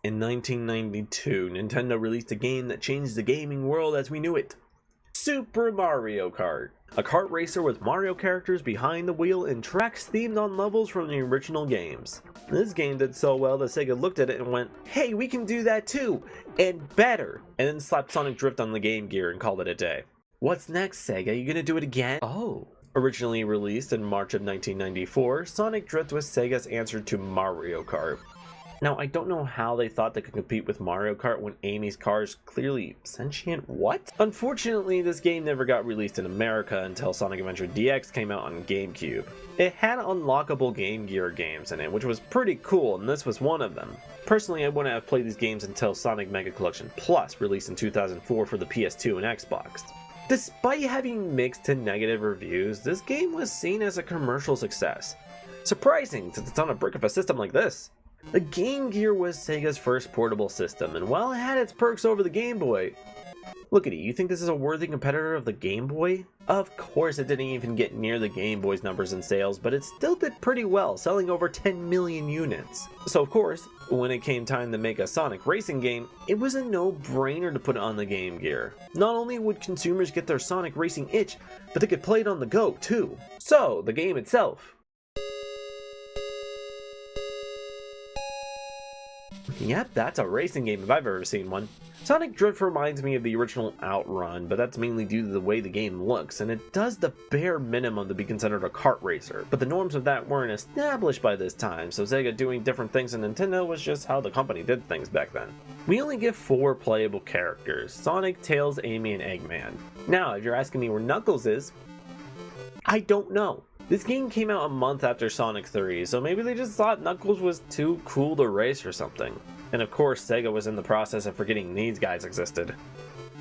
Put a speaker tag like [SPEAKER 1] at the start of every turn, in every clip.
[SPEAKER 1] In 1992, Nintendo released a game that changed the gaming world as we knew it. Super Mario Kart. A kart racer with Mario characters behind the wheel and tracks themed on levels from the original games. This game did so well that Sega looked at it and went, "Hey, we can do that too, and better," and then slapped Sonic Drift on the Game Gear and called it a day. What's next, Sega? You gonna do it again? Oh. Originally released in March of 1994, Sonic Drift was Sega's answer to Mario Kart. Now, I don't know how they thought they could compete with Mario Kart when Amy's car is clearly sentient. What? Unfortunately, this game never got released in America until Sonic Adventure DX came out on GameCube. It had unlockable Game Gear games in it, which was pretty cool, and this was one of them. Personally, I wouldn't have played these games until Sonic Mega Collection Plus, released in 2004 for the PS2 and Xbox. Despite having mixed to negative reviews, this game was seen as a commercial success. Surprising, since it's on a brick of a system like this. The Game Gear was Sega's first portable system, and while it had its perks over the Game Boy... Look at it, you think this is a worthy competitor of the Game Boy? Of course it didn't even get near the Game Boy's numbers in sales, but it still did pretty well, selling over 10 million units. So of course, when it came time to make a Sonic racing game, it was a no-brainer to put it on the Game Gear. Not only would consumers get their Sonic racing itch, but they could play it on the go too. So, the game itself. Yep, that's a racing game if I've ever seen one. Sonic Drift reminds me of the original Outrun, but that's mainly due to the way the game looks, and it does the bare minimum to be considered a kart racer. But the norms of that weren't established by this time, so Sega doing different things than Nintendo was just how the company did things back then. We only get 4 playable characters: Sonic, Tails, Amy, and Eggman. Now, if you're asking me where Knuckles is, I don't know. This game came out a month after Sonic 3, so maybe they just thought Knuckles was too cool to race or something. And of course, Sega was in the process of forgetting these guys existed.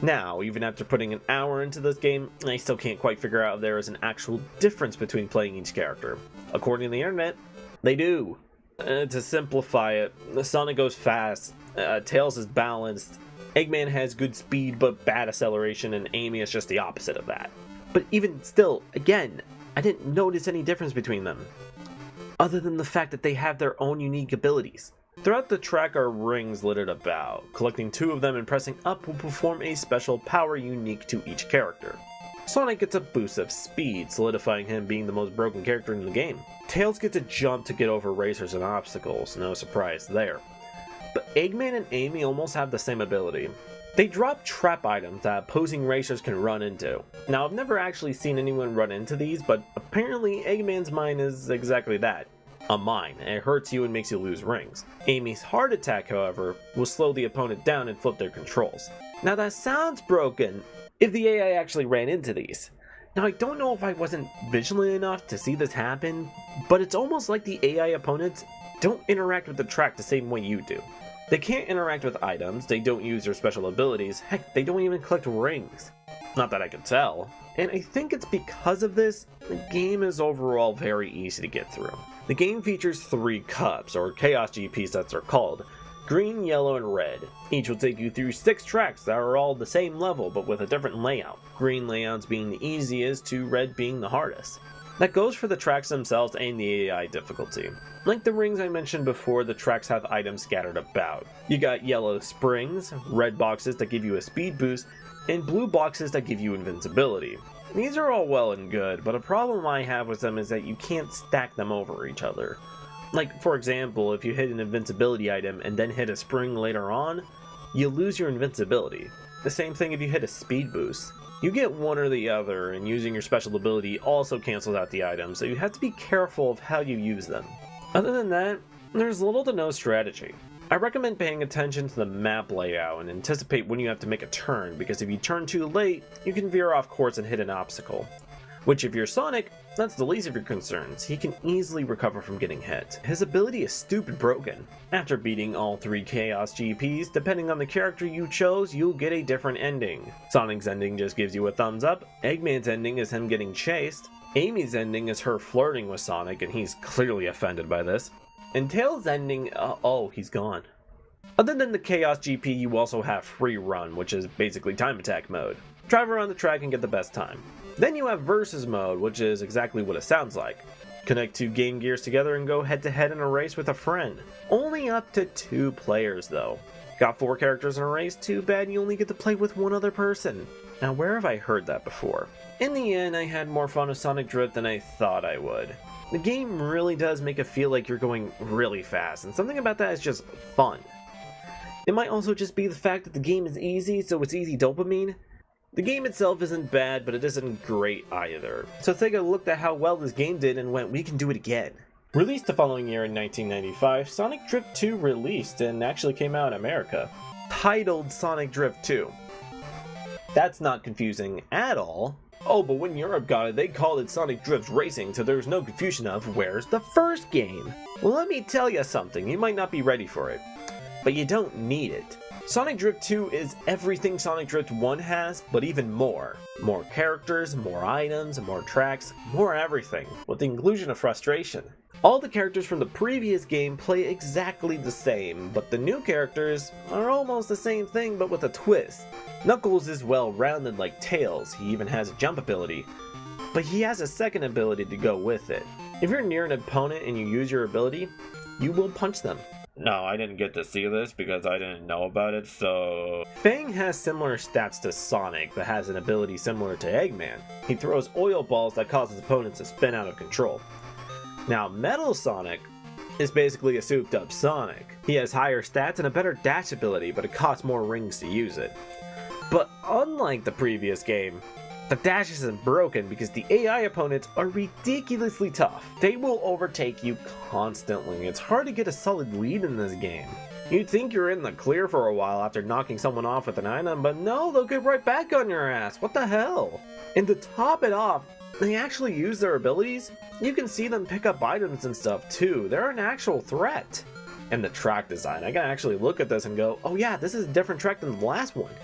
[SPEAKER 1] Now, even after putting an hour into this game, I still can't quite figure out if there is an actual difference between playing each character. According to the internet, they do. To simplify it, Sonic goes fast, Tails is balanced, Eggman has good speed but bad acceleration, and Amy is just the opposite of that. But even still, again, I didn't notice any difference between them, other than the fact that they have their own unique abilities. Throughout the track are rings littered about. Collecting 2 of them and pressing up will perform a special power unique to each character. Sonic gets a boost of speed, solidifying him being the most broken character in the game. Tails gets a jump to get over racers and obstacles, no surprise there. But Eggman and Amy almost have the same ability. They drop trap items that opposing racers can run into. Now, I've never actually seen anyone run into these, but apparently Eggman's mine is exactly that. A mine, and it hurts you and makes you lose rings. Amy's heart attack, however, will slow the opponent down and flip their controls. Now that sounds broken if the AI actually ran into these. Now, I don't know if I wasn't vigilant enough to see this happen, but it's almost like the AI opponents don't interact with the track the same way you do. They can't interact with items, they don't use their special abilities, heck, they don't even collect rings. Not that I could tell. And I think it's because of this, the game is overall very easy to get through. The game features 3 cups, or Chaos GPs as they're called: green, yellow, and red. Each will take you through 6 tracks that are all the same level but with a different layout. Green layouts being the easiest to red being the hardest. That goes for the tracks themselves and the AI difficulty. Like the rings I mentioned before, the tracks have items scattered about. You got yellow springs, red boxes that give you a speed boost, and blue boxes that give you invincibility. These are all well and good, but a problem I have with them is that you can't stack them over each other. Like, for example, if you hit an invincibility item and then hit a spring later on, you lose your invincibility. The same thing if you hit a speed boost. You get one or the other, and using your special ability also cancels out the item, so you have to be careful of how you use them. Other than that, there's little to no strategy. I recommend paying attention to the map layout and anticipate when you have to make a turn, because if you turn too late, you can veer off course and hit an obstacle. Which, if you're Sonic, that's the least of your concerns. He can easily recover from getting hit. His ability is stupid broken. After beating all 3 Chaos GPs, depending on the character you chose, you'll get a different ending. Sonic's ending just gives you a thumbs up, Eggman's ending is him getting chased, Amy's ending is her flirting with Sonic and he's clearly offended by this, and Tails' ending, oh, he's gone. Other than the Chaos GP, you also have Free Run, which is basically time attack mode. Drive around the track and get the best time. Then you have Versus mode, which is exactly what it sounds like. Connect two Game Gears together and go head to head in a race with a friend. Only up to 2 players though. Got 4 characters in a race? Too bad you only get to play with one other person. Now where have I heard that before? In the end, I had more fun with Sonic Drift than I thought I would. The game really does make it feel like you're going really fast, and something about that is just fun. It might also just be the fact that the game is easy, so it's easy dopamine. The game itself isn't bad, but it isn't great either. So Sega looked at how well this game did and went, we can do it again. Released the following year in 1995, Sonic Drift 2 released and actually came out in America. Titled Sonic Drift 2. That's not confusing at all. Oh, but when Europe got it, they called it Sonic Drift Racing, so there's no confusion of where's the first game. Well, let me tell you something, you might not be ready for it, but you don't need it. Sonic Drift 2 is everything Sonic Drift 1 has, but even more. More characters, more items, more tracks, more everything, with the inclusion of frustration. All the characters from the previous game play exactly the same, but the new characters are almost the same thing but with a twist. Knuckles is well rounded like Tails, he even has a jump ability, but he has a second ability to go with it. If you're near an opponent and you use your ability, you will punch them. No, I didn't get to see this because I didn't know about it, so... Fang has similar stats to Sonic, but has an ability similar to Eggman. He throws oil balls that causes opponents to spin out of control. Now, Metal Sonic is basically a souped up Sonic. He has higher stats and a better dash ability, but it costs more rings to use it. But unlike the previous game, the dash isn't broken because the AI opponents are ridiculously tough. They will overtake you constantly. It's hard to get a solid lead in this game. You'd think you're in the clear for a while after knocking someone off with an item, but no, they'll get right back on your ass. What the hell? And to top it off, they actually use their abilities. You can see them pick up items and stuff too. They're an actual threat. And the track design, I can actually look at this and go, oh yeah, this is a different track than the last one.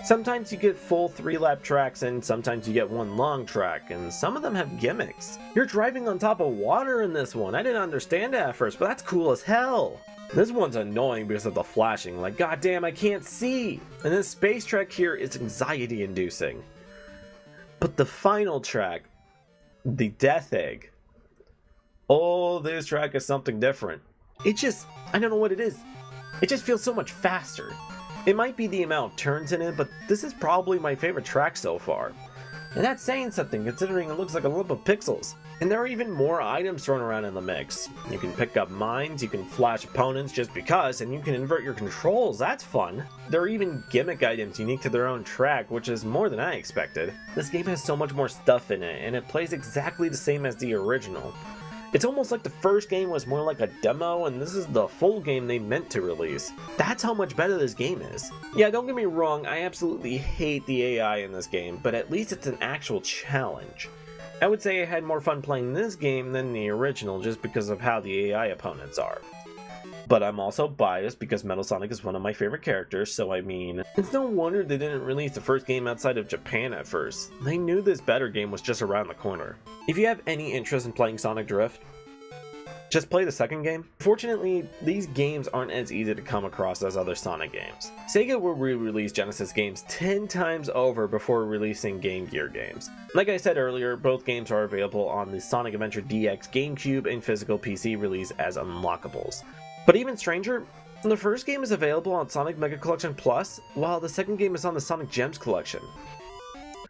[SPEAKER 1] Sometimes you get full 3-lap tracks and sometimes you get one long track, and some of them have gimmicks. You're driving on top of water in this one. I didn't understand it at first, but that's cool as hell. This one's annoying because of the flashing, like goddamn I can't see. And this space track here is anxiety inducing. But the final track, the Death Egg, oh, this track is something different. It just, I don't know what it is. It just feels so much faster. It might be the amount of turns in it, but this is probably my favorite track so far. And that's saying something considering it looks like a lump of pixels. And there are even more items thrown around in the mix. You can pick up mines, you can flash opponents just because, and you can invert your controls, that's fun. There are even gimmick items unique to their own track, which is more than I expected. This game has so much more stuff in it, and it plays exactly the same as the original. It's almost like the first game was more like a demo and this is the full game they meant to release. That's how much better this game is. Yeah, don't get me wrong, I absolutely hate the AI in this game, but at least it's an actual challenge. I would say I had more fun playing this game than the original just because of how the AI opponents are. But I'm also biased because Metal Sonic is one of my favorite characters, so I mean, it's no wonder they didn't release the first game outside of Japan at first. They knew this better game was just around the corner. If you have any interest in playing Sonic Drift, just play the second game. Fortunately, these games aren't as easy to come across as other Sonic games. Sega will re-release Genesis games 10 times over before releasing Game Gear games. Like I said earlier, both games are available on the Sonic Adventure DX GameCube and physical PC release as unlockables. But even stranger, the first game is available on Sonic Mega Collection Plus, while the second game is on the Sonic Gems Collection.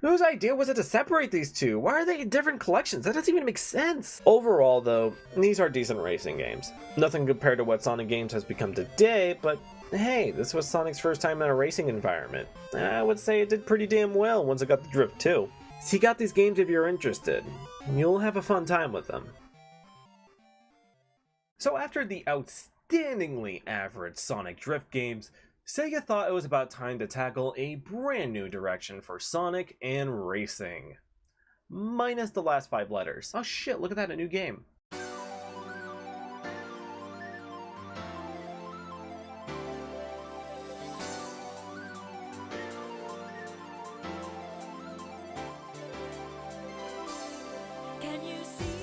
[SPEAKER 1] Whose idea was it to separate these two? Why are they in different collections? That doesn't even make sense. Overall though, these are decent racing games. Nothing compared to what Sonic games has become today, but hey, this was Sonic's first time in a racing environment. I would say it did pretty damn well once it got the Drift 2. Seek out these games if you're interested. You'll have a fun time with them. So after the outstandingly average Sonic Drift games, Sega thought it was about time to tackle a brand new direction for Sonic and racing. Minus the last 5 letters. Oh shit, look at that, a new game.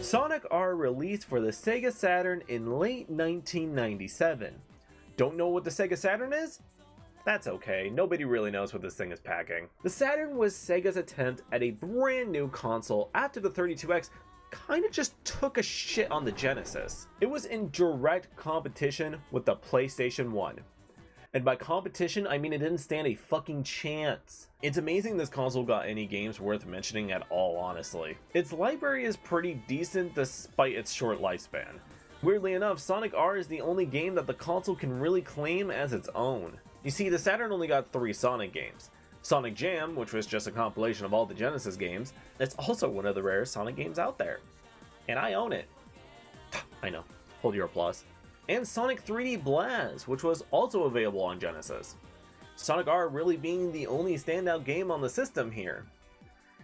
[SPEAKER 1] Sonic R released for the Sega Saturn in late 1997. Don't know what the Sega Saturn is? That's okay, nobody really knows what this thing is packing. The Saturn was Sega's attempt at a brand new console after the 32X kind of just took a shit on the Genesis. It was in direct competition with the PlayStation 1. And by competition, I mean it didn't stand a fucking chance. It's amazing this console got any games worth mentioning at all, honestly. Its library is pretty decent despite its short lifespan. Weirdly enough, Sonic R is the only game that the console can really claim as its own. You see, the Saturn only got 3 Sonic games. Sonic Jam, which was just a compilation of all the Genesis games, it's also one of the rarest Sonic games out there. And I own it. I know, hold your applause. And Sonic 3D Blast, which was also available on Genesis. Sonic R really being the only standout game on the system here.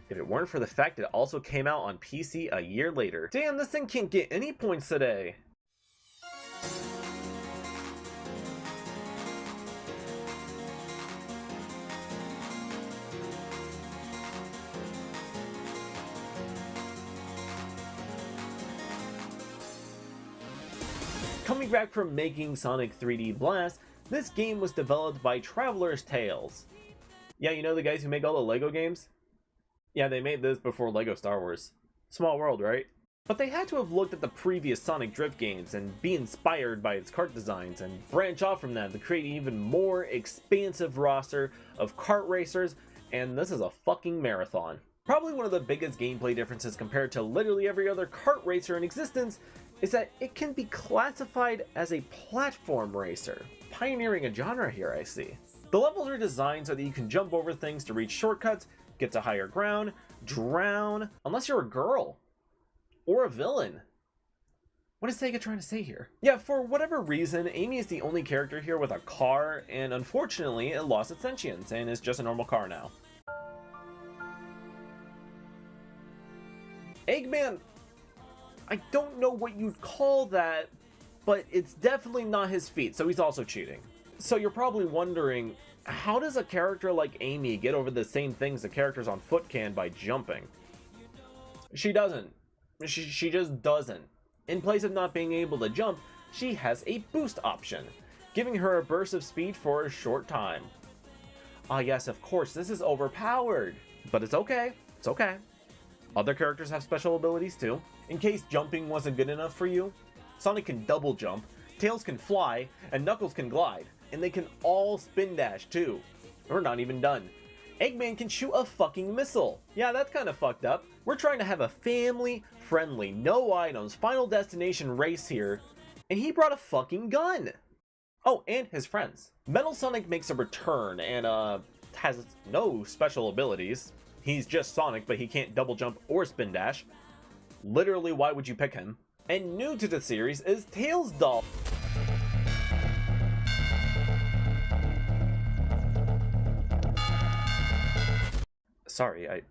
[SPEAKER 1] If it weren't for the fact it also came out on PC a year later. Damn, this thing can't get any points today. Coming back from making Sonic 3D Blast, this game was developed by Traveler's Tales. Yeah, you know the guys who make all the LEGO games? Yeah, they made this before LEGO Star Wars. Small world, right? But they had to have looked at the previous Sonic Drift games and be inspired by its kart designs and branch off from that to create an even more expansive roster of kart racers, and this is a fucking marathon. Probably one of the biggest gameplay differences compared to literally every other kart racer in existence is that it can be classified as a platform racer. Pioneering a genre here, I see. The levels are designed so that you can jump over things to reach shortcuts, get to higher ground, drown, unless you're a girl. Or a villain. What is Sega trying to say here? Yeah, for whatever reason, Amy is the only character here with a car, and unfortunately it lost its sentience and is just a normal car now. Eggman, I don't know what you'd call that, but it's definitely not his feet, so he's also cheating. So you're probably wondering, how does a character like Amy get over the same things the characters on foot can by jumping? She doesn't. She just doesn't. In place of not being able to jump, she has a boost option, giving her a burst of speed for a short time. Ah yes, of course, this is overpowered, but it's okay, it's okay. Other characters have special abilities too. In case jumping wasn't good enough for you, Sonic can double jump, Tails can fly, and Knuckles can glide. And they can all spin dash too. We're not even done. Eggman can shoot a fucking missile. Yeah, that's kind of fucked up. We're trying to have a family-friendly, no items, Final Destination race here, and he brought a fucking gun. Oh, and his friends. Metal Sonic makes a return and has no special abilities. He's just Sonic, but he can't double jump or spin dash. Literally, why would you pick him? And new to the series is Tails Doll. Sorry, I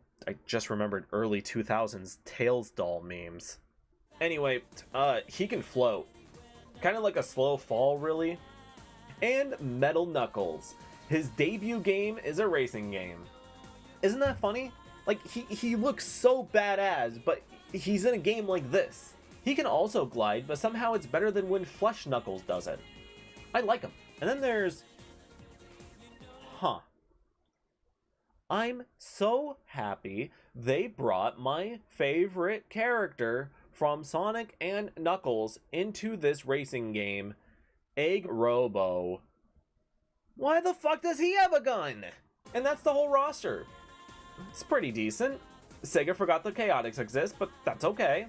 [SPEAKER 1] just remembered early 2000s Tails doll memes. Anyway, he can float. Kind of like a slow fall, really. And Metal Knuckles. His debut game is a racing game. Isn't that funny? Like, he looks so badass, but he's in a game like this. He can also glide, but somehow it's better than when Flesh Knuckles does it. I like him. And then there's... I'm so happy they brought my favorite character from Sonic and Knuckles into this racing game, Egg Robo. Why the fuck does he have a gun? And that's the whole roster. It's pretty decent. Sega forgot the Chaotix exist, but that's okay.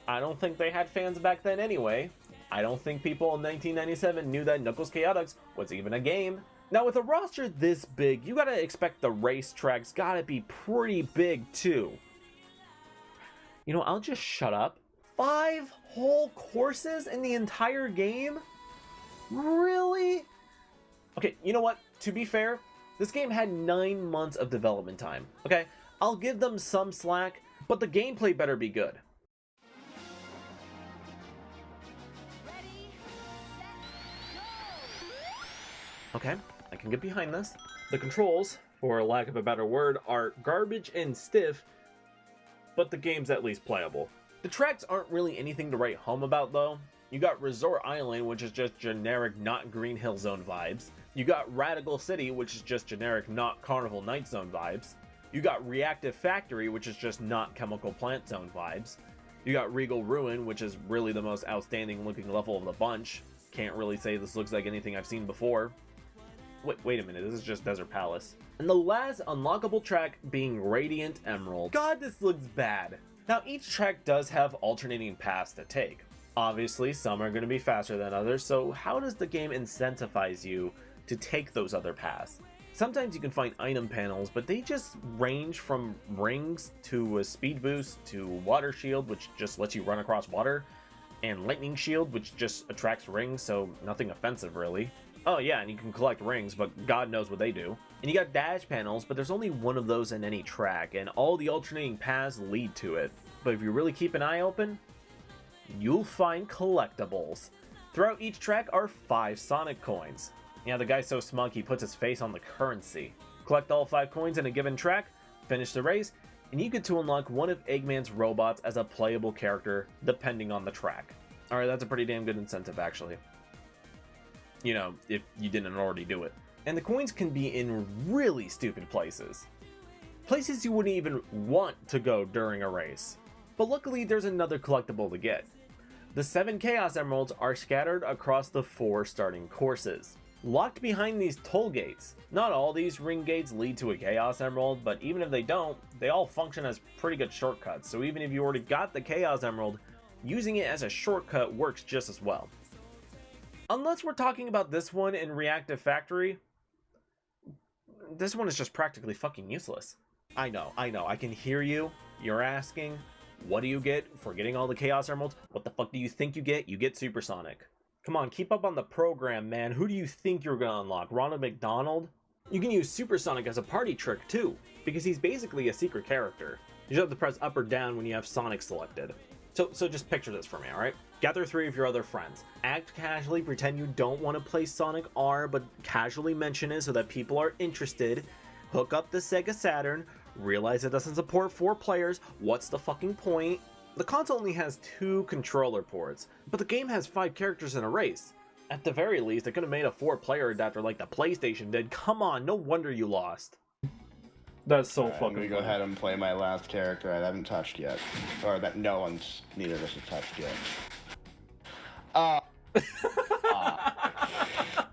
[SPEAKER 1] I don't think they had fans back then anyway. I don't think people in 1997 knew that Knuckles Chaotix was even a game. Now with a roster this big, you gotta expect the racetracks gotta be pretty big too. You know, I'll just shut up. 5 whole courses in the entire game? Really? Okay, you know what? To be fair, this game had 9 months of development time. Okay, I'll give them some slack, but the gameplay better be good. Okay, I can get behind this. The controls, for lack of a better word, are garbage and stiff, but the game's at least playable. The tracks aren't really anything to write home about though. You got Resort Island, which is just generic not Green Hill Zone vibes. You got Radical City, which is just generic not Carnival Night Zone vibes. You got Reactive Factory, which is just not Chemical Plant Zone vibes. You got Regal Ruin, which is really the most outstanding looking level of the bunch. Can't really say this looks like anything I've seen before. Wait a minute, this is just Desert Palace. And the last unlockable track being Radiant Emerald. God, this looks bad. Now, each track does have alternating paths to take. Obviously, some are going to be faster than others, so how does the game incentivize you to take those other paths? Sometimes you can find item panels, but they just range from rings to a speed boost to water shield, which just lets you run across water, and lightning shield, which just attracts rings, so nothing offensive really. Oh yeah, and you can collect rings, but God knows what they do. And you got dash panels, but there's only one of those in any track, and all the alternating paths lead to it. But if you really keep an eye open, you'll find collectibles. Throughout each track are 5 Sonic coins. Yeah, the guy's so smug he puts his face on the currency. Collect all 5 coins in a given track, finish the race, and you get to unlock one of Eggman's robots as a playable character, depending on the track. Alright, that's a pretty damn good incentive, actually. You know, if you didn't already do it. And the coins can be in really stupid places. Places you wouldn't even want to go during a race. But luckily, there's another collectible to get. The 7 Chaos Emeralds are scattered across the 4 starting courses, locked behind these toll gates. Not all these ring gates lead to a Chaos Emerald, but even if they don't, they all function as pretty good shortcuts, so even if you already got the Chaos Emerald, using it as a shortcut works just as well. Unless we're talking about this one in Reactive Factory, this one is just practically fucking useless. I know, I can hear you. You're asking, what do you get for getting all the Chaos Emeralds? What the fuck do you think you get? You get Supersonic. Come on, keep up on the program, man. Who do you think you're gonna unlock? Ronald McDonald? You can use Supersonic as a party trick too, because he's basically a secret character. You just have to press up or down when you have Sonic selected. So just picture this for me, alright? Gather 3 of your other friends. Act casually, pretend you don't want to play Sonic R, but casually mention it so that people are interested. Hook up the Sega Saturn, realize it doesn't support 4 players, what's the fucking point? The console only has 2 controller ports, but the game has 5 characters in a race. At the very least, it could have made a 4-player adapter like the PlayStation did. Come on, no wonder you lost. That's so fucking
[SPEAKER 2] I'm gonna go ahead and play my last character I haven't touched yet. Or that no one's, neither of us has touched yet.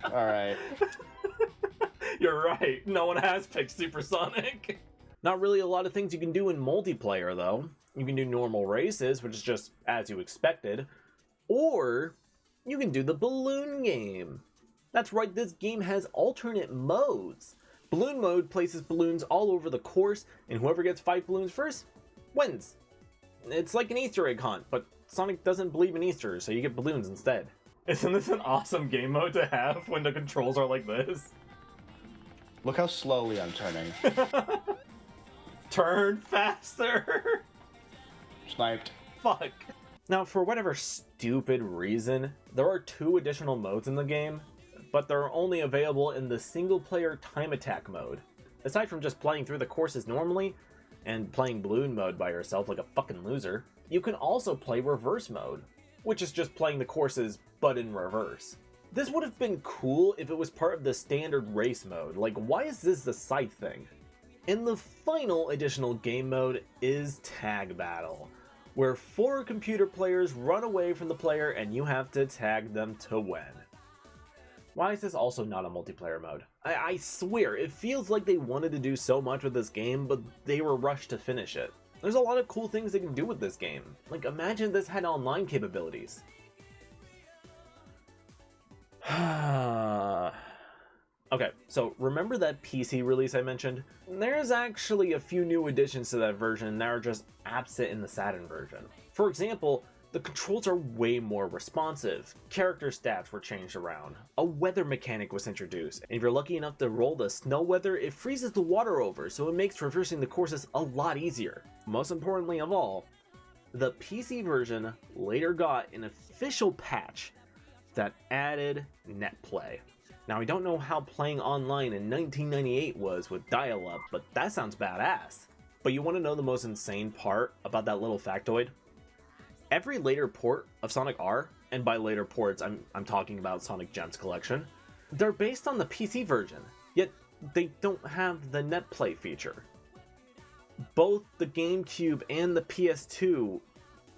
[SPEAKER 2] Alright.
[SPEAKER 1] You're right, no one has picked Supersonic. Not really a lot of things you can do in multiplayer though. You can do normal races, which is just as you expected. Or you can do the balloon game. That's right, this game has alternate modes. Balloon mode places balloons all over the course, and whoever gets 5 balloons first wins. It's like an Easter egg hunt, but Sonic doesn't believe in Easter, so you get balloons instead. Isn't this an awesome game mode to have when the controls are like this?
[SPEAKER 2] Look how slowly I'm turning.
[SPEAKER 1] Turn faster!
[SPEAKER 2] Sniped.
[SPEAKER 1] Fuck. Now, for whatever stupid reason, there are 2 additional modes in the game, but they're only available in the single-player time attack mode. Aside from just playing through the courses normally, and playing balloon mode by yourself like a fucking loser, you can also play reverse mode, which is just playing the courses but in reverse. This would have been cool if it was part of the standard race mode. Like, why is this the side thing? And the final additional game mode is Tag Battle, where 4 computer players run away from the player and you have to tag them to win. Why is this also not a multiplayer mode? I swear, it feels like they wanted to do so much with this game, but they were rushed to finish it. There's a lot of cool things they can do with this game. Like, imagine this had online capabilities. Okay, so remember that PC release I mentioned? There's actually a few new additions to that version that are just absent in the Saturn version. For example, the controls are way more responsive. Character stats were changed around. A weather mechanic was introduced, and if you're lucky enough to roll the snow weather, it freezes the water over, so it makes traversing the courses a lot easier. Most importantly of all, the PC version later got an official patch that added net play. Now, I don't know how playing online in 1998 was with dial-up, but that sounds badass. But you want to know the most insane part about that little factoid? Every later port of Sonic R, and by later ports I'm talking about Sonic Gems Collection, they're based on the PC version, yet they don't have the net play feature. Both the GameCube and the PS2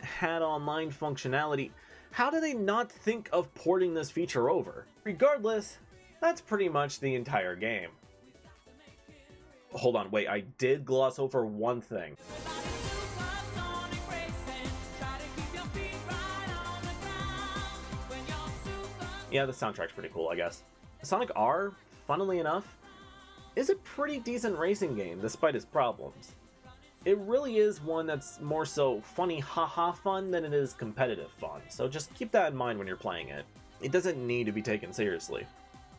[SPEAKER 1] had online functionality, how do they not think of porting this feature over? Regardless, that's pretty much the entire game. Hold on, wait, I did gloss over one thing. Yeah, the soundtrack's pretty cool, I guess. Sonic R, funnily enough, is a pretty decent racing game, despite its problems. It really is one that's more so funny haha fun than it is competitive fun, so just keep that in mind when you're playing it. It doesn't need to be taken seriously.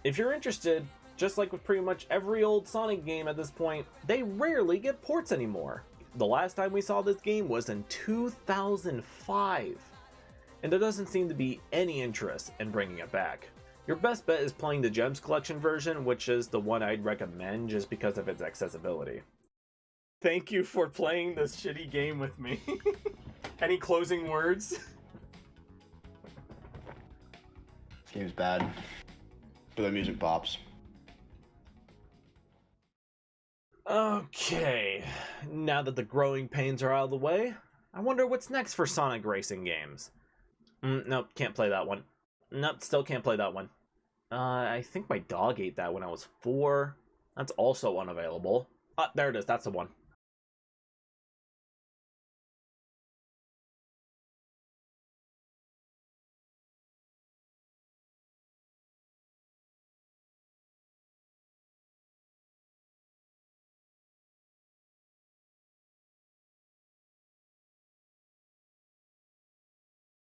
[SPEAKER 1] If you're interested, just like with pretty much every old Sonic game at this point, they rarely get ports anymore. The last time we saw this game was in 2005, and there doesn't seem to be any interest in bringing it back. Your best bet is playing the Gems Collection version, which is the one I'd recommend just because of its accessibility. Thank you for playing this shitty game with me. Any closing words?
[SPEAKER 2] This game's bad, but the music pops.
[SPEAKER 1] Okay, now that the growing pains are out of the way, I wonder what's next for Sonic racing games. Nope, can't play that one. Nope, still can't play that one. I think my dog ate that when I was 4. That's also unavailable. There it is, that's the one.